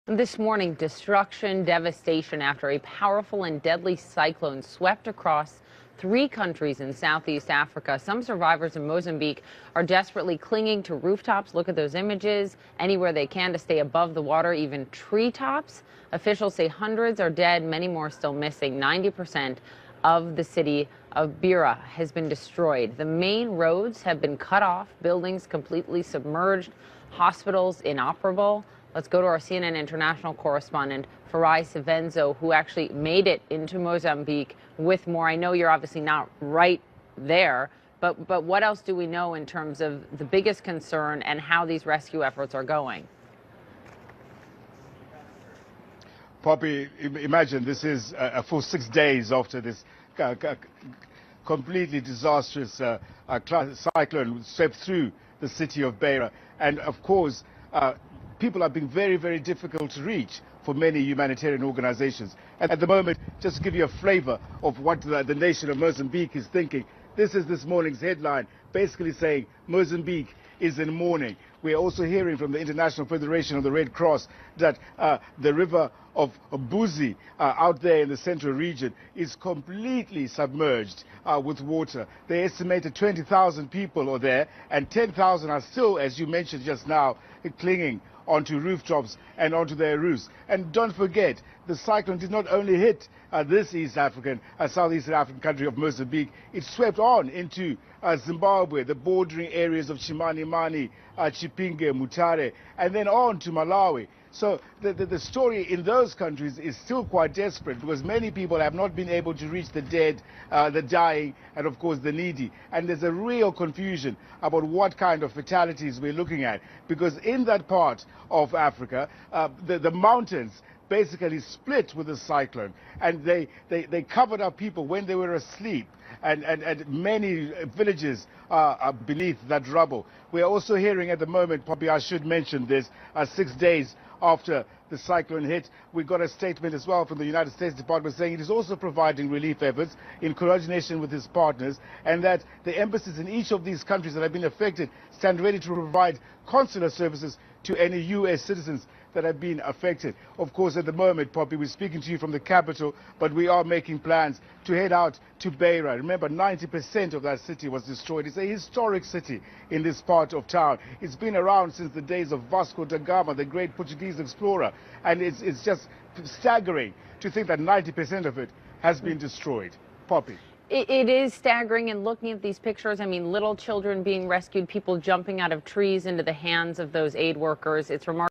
This morning, destruction, devastation after a powerful and deadly cyclone swept across 3 countries in Southeast Africa. Some survivors in Mozambique are desperately clinging to rooftops. Look at those images. Anywhere they can to stay above the water, even treetops. Officials say hundreds are dead, many more still missing. 90% of the city of Beira has been destroyed. The main roads have been cut off, buildings completely submerged, hospitals inoperable. Let's go to our CNN international correspondent, Farai Savenzo, who actually made it into Mozambique with more. I know you're obviously not right there, but what else do we know in terms of the biggest concern and how these rescue efforts are going? Poppy, imagine this is a full 6 days after this completely disastrous cyclone swept through the city of Beira. And of course, people are being very, very difficult to reach for many humanitarian organizations. And at the moment, just to give you a flavor of what the nation of Mozambique is thinking, this is this morning's headline, basically saying Mozambique is in mourning. We are also hearing from the International Federation of the Red Cross that the river of Buzi out there in the central region is completely submerged with water. They estimated 20,000 people are there, and 10,000 are still, as you mentioned just now, clinging onto rooftops and onto their roofs. And don't forget, the cyclone did not only hit this southeastern African country of Mozambique, it swept on into Zimbabwe, the bordering areas of Chimanimani, Chipinge, Mutare, and then on to Malawi. So the story in those countries is still quite desperate because many people have not been able to reach the dead, the dying, and of course the needy. And there's a real confusion about what kind of fatalities we're looking at, because in that part of Africa, the mountains basically split with the cyclone, and they covered up people when they were asleep, and many villages are beneath that rubble. We are also hearing at the moment, Poppy, I should mention this, 6 days after the cyclone hit, we got a statement as well from the United States Department saying it is also providing relief efforts in coordination with its partners, and that the embassies in each of these countries that have been affected stand ready to provide consular services to any U.S. citizens that have been affected. Of course, at the moment, Poppy, we're speaking to you from the capital, but we are making plans to head out to Beira. Remember, 90% of that city was destroyed. It's a historic city in this part of town. It's been around since the days of Vasco da Gama, the great Portuguese explorer, and it's just staggering to think that 90% of it has been destroyed. Poppy. It is staggering, and looking at these pictures, I mean, little children being rescued, people jumping out of trees into the hands of those aid workers. It's remarkable.